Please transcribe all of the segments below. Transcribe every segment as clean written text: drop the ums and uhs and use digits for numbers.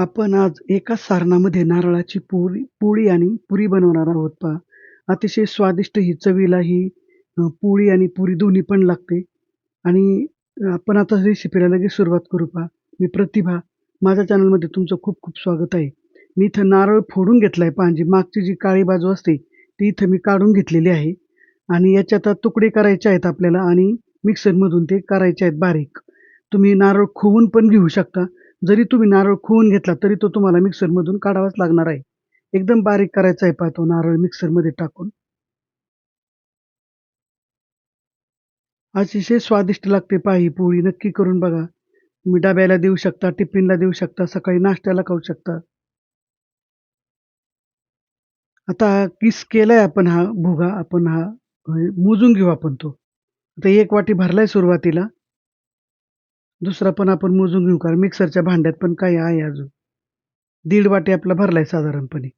आपण आज एकाच सारणामध्ये नारळाची पोळी आणि पुरी बनवणार आहोत पहा. अतिशय स्वादिष्ट ही चवीला ही पोळी आणि पुरी दोन्ही पण लागते आणि आपण आता रेसिपीला लगेच सुरुवात करू पहा. मी प्रतिभा. माझ्या चॅनलमध्ये तुमचं खूप खूप स्वागत आहे. मी इथं नारळ फोडून घेतलाय पहा. जी मागची जी काळी बाजू असते ती इथं मी काढून घेतलेली आहे आणि याचे आता तुकडे करायचे आहेत आपल्याला आणि मिक्सरमधून ते करायचे आहेत बारीक. तुम्ही नारळ खोवून पण घेऊ शकता. जरी तुम्ही नारळ खोवून घेतला तरी तो तुम्हाला मिक्सरमधून काढावाच लागणार आहे. एकदम बारीक करायचा आहे पहा तो नारळ मिक्सरमध्ये टाकून. अतिशय स्वादिष्ट लागते पहा ही पोळी. नक्की करून बघा. तुम्ही डब्याला देऊ शकता, टिफिनला देऊ शकता, सकाळी नाश्त्याला खाऊ शकता. आता किस केलाय आपण हा भुगा आपण हा मोजून घेऊ आपण तो. आता 1 वाटी भरलाय सुरुवातीला. दुसरा पण आपण मोजून घेऊ कारण मिक्सरच्या भांड्यात पण काही आहे अजून. 1.5 वाटी आपला भरलाय साधारणपणे.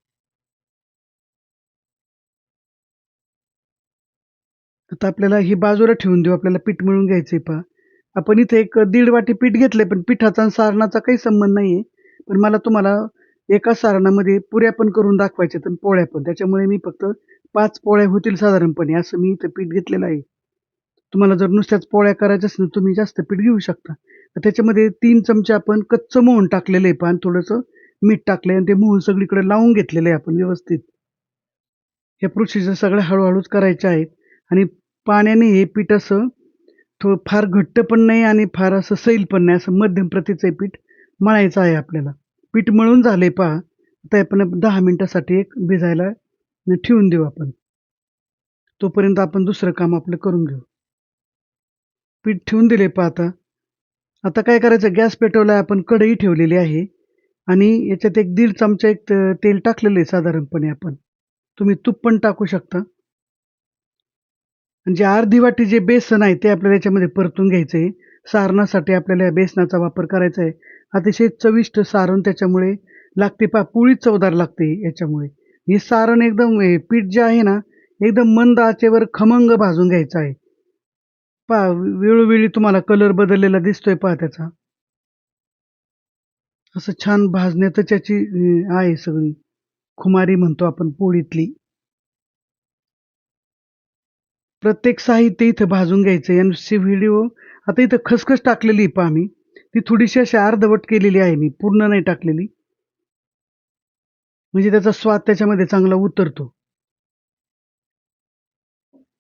आता आपल्याला ही बाजूला ठेवून देऊ. आपल्याला पीठ मळून घ्यायचंय पहा. आपण इथे एक 1.5 वाटी पीठ घेतलंय, पण पिठाचा आणि सारणाचा काही संबंध नाहीये. पण मला तुम्हाला एका सारणामध्ये पुऱ्या पण करून दाखवायच्यात आणि पोळ्या पण. त्याच्यामुळे मी फक्त 5 पोळ्या होतील साधारणपणे असं मी इथं पीठ घेतलेलं आहे. तुम्हाला जर नुसत्याच पोळ्या करायच्या असेल, तर तुम्ही जास्त पीठ घेऊ शकता. तर त्याच्यामध्ये 3 चमचे आपण कच्चं मोहन टाकलेलं आहे पहा आणि थोडंसं मीठ टाकलंय आणि ते मोहन सगळीकडे लावून घेतलेलं आहे आपण व्यवस्थित. हे प्रोसिजर सगळ्या हळू-हळूच करायच्या आहेत आणि पाण्याने हे पीठ असं फार घट्ट पण नाही आणि फार असं सैल पण नाही, असं मध्यम प्रतीचं हे पीठ मळायचं आहे आपल्याला. पीठ मळून झालंय पहा. आता आपण 10 मिनिटासाठी एक भिजायला ठेवून देऊ आपण. तोपर्यंत आपण दुसरं काम आपलं करून घेऊ. पीठ ठेवून दिले पहा आता. आता काय करायचं गॅस पेटवलाय आपण कढई ठेवलेली आहे आणि याच्यात एक 1.5 चमचा एक तेल टाकलेलं आहे साधारणपणे आपण. तुम्ही तूप पण टाकू शकता. आणि जे अर्धी वाटी जे बेसन आहे ते आपल्याला याच्यामध्ये परतून घ्यायचं आहे. सारणासाठी आपल्याला या बेसनाचा वापर करायचा आहे. अतिशय चविष्ट सारण त्याच्यामुळे लागते पहा पोळी चवदार लागते याच्यामुळे. हे सारण एकदम पीठ जे आहे ना, एकदम मंद आचेवर खमंग भाजून घ्यायचं आहे. पहा वेळोवेळी तुम्हाला कलर बदललेला दिसतोय पहा त्याचा. असं छान भाजण्यातच याची आहे सगळी खुमारी म्हणतो आपण पोळीतली. प्रत्येक साहित्य इथं भाजून घ्यायचंय आणि व्हिडिओ आता इथं खसखस टाकलेली आहे पहा मी. ती थोडीशी अशी अर्धवट केलेली आहे मी, पूर्ण नाही टाकलेली. म्हणजे त्याचा स्वाद त्याच्यामध्ये चांगला उतरतो.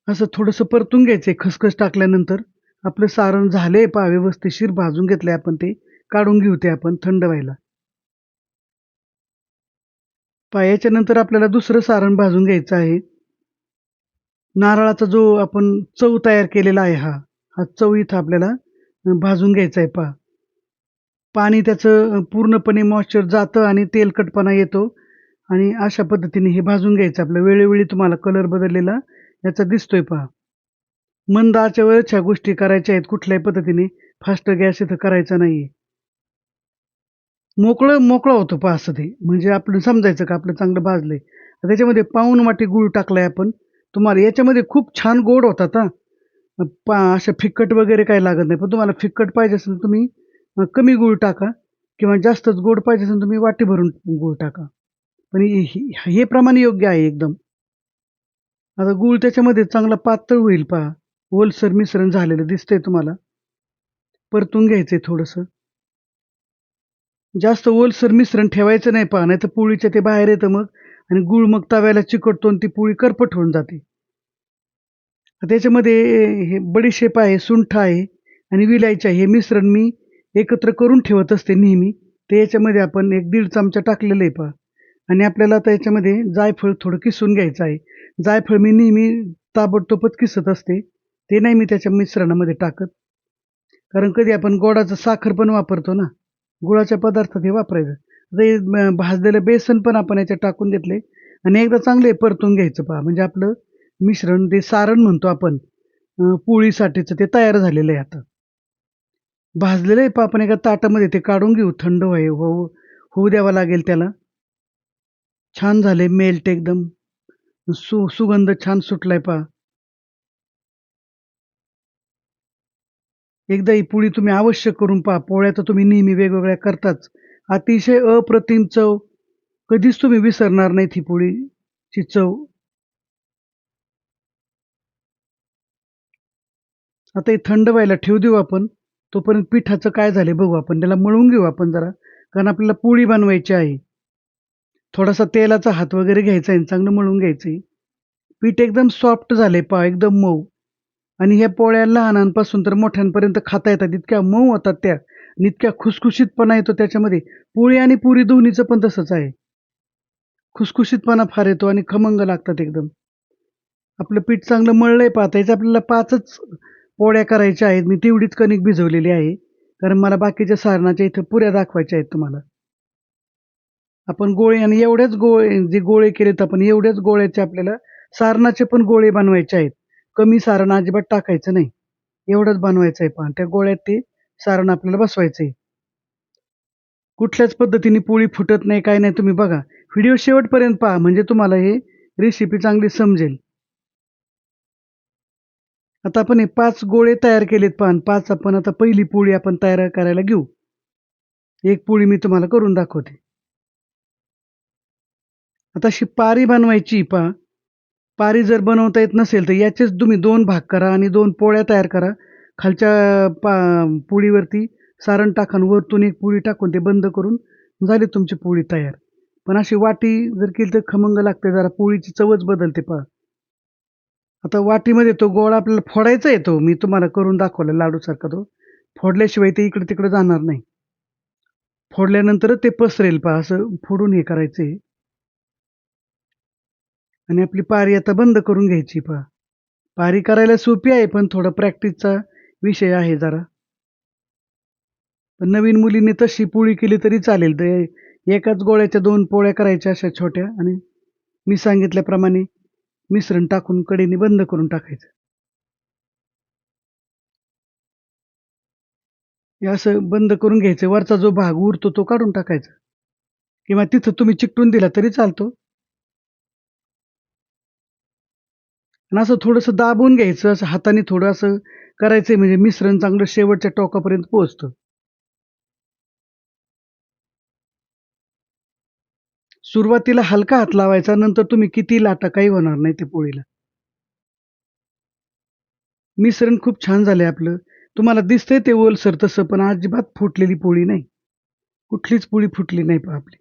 असं थोडंसं परतून घ्यायचंय खसखस टाकल्यानंतर. आपलं सारण झालंय पहा व्यवस्थिशीर भाजून घेतलंय आपण ते. काढून घेऊ ते आपण थंड व्हायला. पहा याच्यानंतर आपल्याला दुसरं सारण भाजून घ्यायचं आहे. नारळाचा जो आपण चव तयार केलेला आहे हा. हा चव इथं आपल्याला भाजून घ्यायचा आहे पहा. पाणी त्याचं पूर्णपणे मॉइश्चर जातं आणि तेलकटपणा येतो आणि अशा पद्धतीने हे भाजून घ्यायचं आपलं. वेळोवेळी तुम्हाला कलर बदललेला याचा दिसतोय पहा. मंद आचेवरच ह्या गोष्टी करायच्या आहेत. कुठल्याही पद्धतीने फास्ट गॅस इथं करायचा नाहीये. मोकळं होतं पहा असं ते. म्हणजे आपलं समजायचं का आपलं चांगलं भाजलंय. त्याच्यामध्ये पाऊण वाटी गूळ टाकलाय आपण. तुम्हाला याच्यामध्ये खूप छान गोड होतात हां. अशा फिक्कट वगैरे काही लागत नाही. पण तुम्हाला फिक्कट पाहिजे असेल तर तुम्ही कमी गूळ टाका किंवा जास्तच गोड पाहिजे असेल तुम्ही वाटी भरून गूळ टाका. पण हे प्रमाण योग्य आहे एकदम. आता गूळ त्याच्यामध्ये चांगला पातळ होईल पहा. ओलसर मिश्रण झालेलं दिसतंय तुम्हाला. परतून घ्यायचंय थोडंसं. जास्त ओलसर मिश्रण ठेवायचं नाही पहा, नाहीतर पोळीच्या ते बाहेर येतं मग आणि गूळ मग तव्याला चिकटतो आणि ती पोळी करपट होऊन जाते. त्याच्यामध्ये हे बडीशेप आहे, सुंठ आहे आणि विलायची आहे. हे मिश्रण मी एकत्र करून ठेवत असते नेहमी. ते याच्यामध्ये आपण 1-1.5 चमचा टाकलेलं आहे पहा आणि आपल्याला आता याच्यामध्ये जायफळ थोडं किसून घ्यायचं आहे. जायफळ मी नेहमी ताबडतोबच किसत असते. ते नाही मी त्याच्या मिश्रणामध्ये टाकत. कारण कधी आपण गोडाचं साखर पण वापरतो ना, गुळाच्या पदार्थात हे वापरायचं. आता हे भाजलेलं बेसन पण आपण याच्यात टाकून घेतले आणि एकदा चांगले परतून घ्यायचं पहा. म्हणजे आपलं मिश्रण ते सारण म्हणतो आपण पोळीसाठीचं ते तयार झालेलं आहे आता. भाजलेलं आहे पहा आपण एका ताटामध्ये ते काढून घेऊ. थंड होऊ होऊ द्यावं लागेल त्याला. छान झाले मेल्ट एकदम. सुगंध छान सुटलाय पहा. एकदा ही पोळी तुम्ही अवश्य करून पहा. पोळ्या तर तुम्ही नेहमी वेगवेगळ्या करताच. अतिशय अप्रतिम चव. कधीच तुम्ही विसरणार नाहीत ही पोळीची चव. आता हे थंड व्हायला ठेवू देऊ आपण. तोपर्यंत पिठाचं काय झालंय बघू आपण. त्याला मळून घेऊ आपण जरा. कारण आपल्याला पोळी बनवायची आहे. थोडासा तेलाचा हात वगैरे घ्यायचा आहे आणि चांगलं मळून घ्यायचंय. पीठ एकदम सॉफ्ट झालंय पहा, एकदम मऊ. आणि ह्या पोळ्या लहानांपासून तर मोठ्यांपर्यंत खाता येतात. इतक्या मऊ होतात त्या आणि इतक्या खुसखुशीतपणा येतो त्याच्यामध्ये. पोळी आणि पुरी दोन्हीचं पण तसंच आहे. खुसखुशीतपणा फार येतो आणि खमंग लागतात एकदम. आपलं पीठ चांगलं मळलंय पहा. आता याचं आपल्याला 5च पोळ्या करायच्या आहेत. मी तेवढीच कणिक भिजवलेली आहे. कारण मला बाकीच्या सारणाच्या इथं पुऱ्या दाखवायच्या आहेत तुम्हाला. आपण गोळे आणि एवढ्याच गोळे जे गोळे केलेत आपण एवढ्याच गोळ्याचे आपल्याला सारणाचे पण गोळे बनवायचे आहेत. कमी सारण अजिबात टाकायचं नाही. एवढंच बनवायचं आहे पहा. त्या गोळ्यात ते सारण आपल्याला बसवायचंय. कुठल्याच पद्धतीने पोळी फुटत नाही, काही नाही. तुम्ही बघा. व्हिडिओ शेवटपर्यंत पहा म्हणजे तुम्हाला हे रेसिपी चांगली समजेल. आता आपण हे 5 गोळे तयार केलेत पहा आणि 5 आपण आता पहिली पोळी आपण तयार करायला घेऊ. एक पोळी मी तुम्हाला करून दाखवते. आता अशी पारी बनवायची पहा. पारी जर बनवता येत नसेल तर याचेच तुम्ही 2 भाग करा आणि 2 पोळ्या तयार करा. खालच्या पोळीवरती सारण टाका आणि वरतून एक पोळी टाकून ते बंद करून झाली तुमची पोळी तयार. पण अशी वाटी जर केली तर खमंग लागते जरा पोळीची चवच बदलते पहा. आता वाटीमध्ये तो गोळा आपल्याला फोडायचा आहे तो. मी तुम्हाला करून दाखवला लाडूसारखा तो. फोडल्याशिवाय ते इकडे-तिकडे जाणार नाही. फोडल्यानंतरच ते पसरेल पहा असं फोडून हे करायचंय आणि आपली पारी आता बंद करून घ्यायची पहा. पारी करायला सोपी आहे, पण थोडा प्रॅक्टिसचा विषय आहे जरा. पण नवीन मुलींनी तशी पोळी केली तरी चालेल. ते एकाच गोळ्याच्या 2 पोळ्या करायच्या अशा छोट्या आणि मी सांगितल्याप्रमाणे मिश्रण टाकून कढईने बंद करून टाकायचं. हे असं बंद करून घ्यायचं. वरचा जो भाग उरतो तो काढून टाकायचा किंवा तिथं तुम्ही चिकटून दिला तरी चालतो. आणि असं थोडंसं दाबून घ्यायचं, असं हाताने थोडं असं करायचंय म्हणजे मिश्रण चांगलं शेवटच्या टोकापर्यंत पोहोचतं. सुरुवातीला हलका हात लावायचा, नंतर तुम्ही किती लाटा काही होणार नाही त्या पोळीला. मिश्रण खूप छान झालंय आपलं. तुम्हाला दिसतंय ते ओलसर तसं, पण अजिबात फुटलेली पोळी नाही. कुठलीच पोळी फुटली नाही पहा आपली.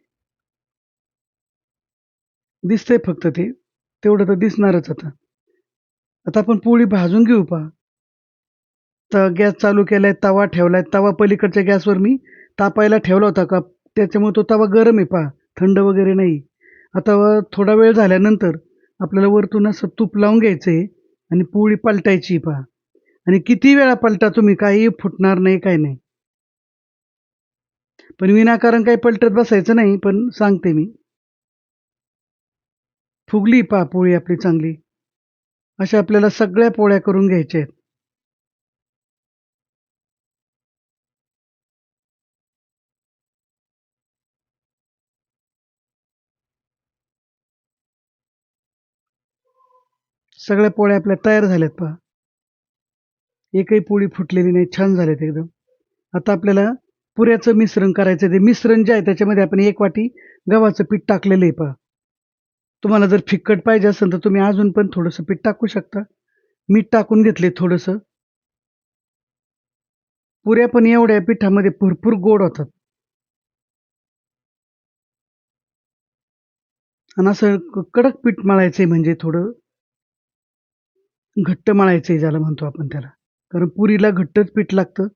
दिसतंय फक्त ते. तेवढं तर दिसणारच आता. आता आपण पोळी भाजून घेऊ पहा. तर गॅस चालू केलाय, तवा ठेवलाय. तवा पलीकडच्या गॅसवर मी तापायला ठेवला होता का त्याच्यामुळे तो तवा गरम आहे पहा, थंड वगैरे नाही. आता थोडा वेळ झाल्यानंतर आपल्याला वरतून असं तूप लावून घ्यायचंय आणि पोळी पलटायची पहा आणि किती वेळा पलटा तुम्ही, काहीही फुटणार नाही, काही नाही. पण विनाकारण काही पलटत बसायचं नाही, पण सांगते मी. फुगली पहा पोळी आपली चांगली. अशा आपल्याला सगळ्या पोळ्या करून घ्यायच्या आहेत. सगळ्या पोळ्या आपल्या तयार झाल्यात पहा. एकही पोळी फुटलेली नाही. छान झाल्यात एकदम. आता आपल्याला पुऱ्याचं मिश्रण करायचं आहे. ते मिश्रण जे आहे त्याच्यामध्ये आपण 1 वाटी गव्हाचं पीठ टाकलेलं आहे पहा. तुम्हाला जर फिक्कट पाहिजे असेल तर तुम्ही अजून पण थोडंसं पीठ टाकू शकता. मीठ टाकून घेतले थोडंसं. पुऱ्या पण एवढ्या पिठामध्ये भरपूर गोड होतात आणि असं कडक पीठ मळायचंय म्हणजे थोडं घट्ट मळायचंय ज्याला म्हणतो आपण त्याला. कारण पुरीला घट्टच पीठ लागतं.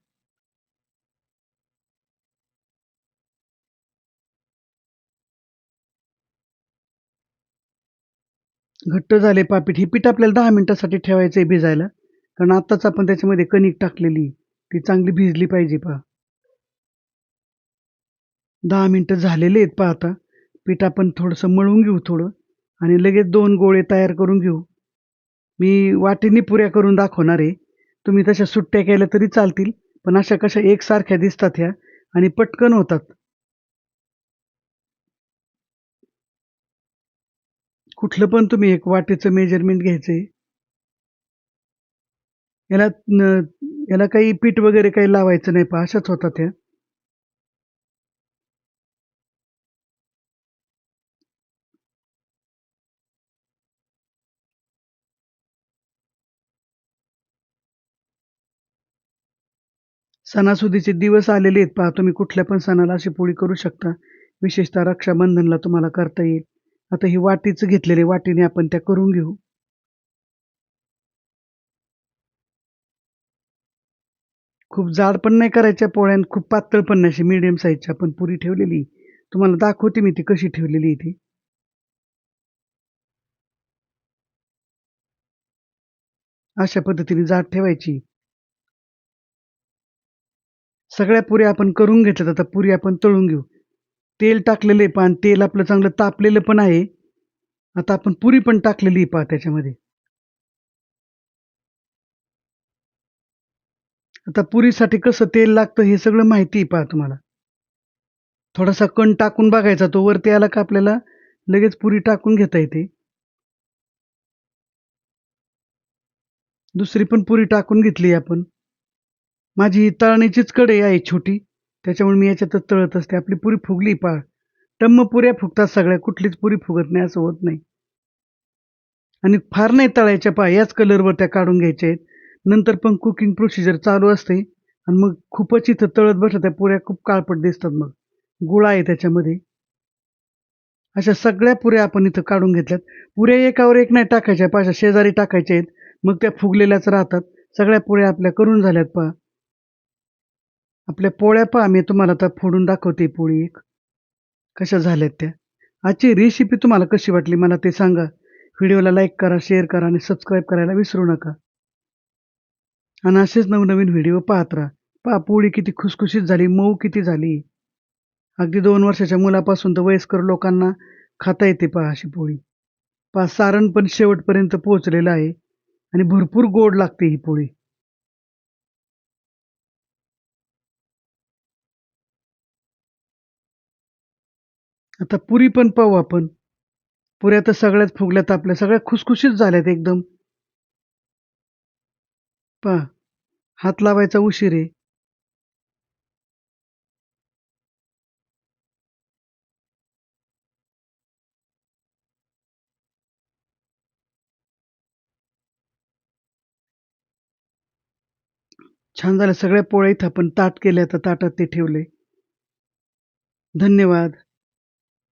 घट्ट झाले पहा पीठ. हे पीठ आपल्याला 10 मिनिटासाठी ठेवायचंय भिजायला. कारण आत्ताच आपण त्याच्यामध्ये कणिक टाकलेली. ती चांगली भिजली पाहिजे पहा. 10 मिनिटं झालेले आहेत पहा आता. पीठ आपण थोडंसं मळून घेऊ थोडं आणि लगेच 2 गोळे तयार करून घेऊ. मी वाटीने पुऱ्या करून दाखवणार आहे. तुम्ही तशा सुट्ट्या केल्या तरी चालतील. पण अशा कशा एकसारख्या दिसतात ह्या आणि पटकन होतात. कुठलं पण तुम्ही एक वाटीचं मेजरमेंट घ्यायचंय. याला याला काही पीठ वगैरे काही लावायचं नाही पहा. अशाच होतात ह्या. सणासुदीचे दिवस आलेले आहेत पहा. तुम्ही कुठल्या पण सणाला अशी पोळी करू शकता. विशेषतः रक्षाबंधनला तुम्हाला करता येईल. आता ही वाटीच घेतलेली वाटीने आपण त्या करून घेऊ. खूप जाड पण नाही करायच्या पोळ्या आणि खूप पातळ पण नाही, अशी मीडियम साईजची आपण पुरी ठेवलेली. तुम्हाला दाखवते मी ती कशी ठेवलेली आहे ती. अशा पद्धतीने जाड ठेवायची. सगळ्या पुऱ्या आपण करून घेतल्यात. आता पुरी आपण तळून घेऊ. तेल टाकलेलं आहे पहा आणि तेल आपलं चांगलं तापलेलं पण आहे. आता आपण पुरी पण टाकलेली आहे पहा त्याच्यामध्ये. आता पुरीसाठी कसं तेल लागतं हे सगळं माहिती आहे पहा तुम्हाला. थोडासा कण टाकून बघायचा. तो वरती आला का आपल्याला लगेच पुरी टाकून घेता येते. दुसरी पण पुरी टाकून घेतली आपण. माझी ही तळणीचीच कढई आहे छोटी. त्याच्यामुळे मी याच्यातच तळत असते. आपली पुरी फुगली पहा. टम्म पुऱ्या फुगतात सगळ्या. कुठलीच पुरी फुगत नाही असं होत नाही. आणि फार नाही तळायच्या पहा. याच कलरवर त्या काढून घ्यायच्या आहेत. नंतर पण कुकिंग प्रोसिजर चालू असते आणि मग खूपच इथं तळत बसलं त्या पुऱ्या खूप काळपट दिसतात मग. गुळ आहे त्याच्यामध्ये. अशा सगळ्या पुऱ्या आपण इथं काढून घेतल्यात. पुऱ्या एकावर एक नाही टाकायच्या पहा. अशा शेजारी टाकायच्या आहेत. मग त्या फुगलेल्याच राहतात. सगळ्या पुऱ्या आपल्या करून झाल्यात पहा. आपल्या पोळ्या पहा मी तुम्हाला आता फोडून दाखवते पोळी एक. कशा झाल्यात त्या. आजची रेसिपी तुम्हाला कशी वाटली मला ते सांगा. व्हिडिओला लाईक करा, शेअर करा आणि सबस्क्राईब करायला विसरू नका. आणि असेच नवनवीन व्हिडिओ पाहत राहा. पहा पोळी किती खुसखुशीत झाली, मऊ किती झाली. अगदी 2 वर्षाच्या मुलापासून तर वयस्कर लोकांना खाता येते पहा अशी पोळी. पहा सारण पण शेवटपर्यंत पोहोचलेलं आहे आणि भरपूर गोड लागते ही पोळी. आता पुरी पण पाहू आपण. पुऱ्या तर सगळ्याच फुगल्यात आपल्या. सगळ्या खुसखुशीत झाल्यात एकदम. पहा हात लावायचा उशीर आहे. छान झाल्या सगळ्या पोळ्या इथं आपण ताट केले आता ताटात ते ठेवले. धन्यवाद.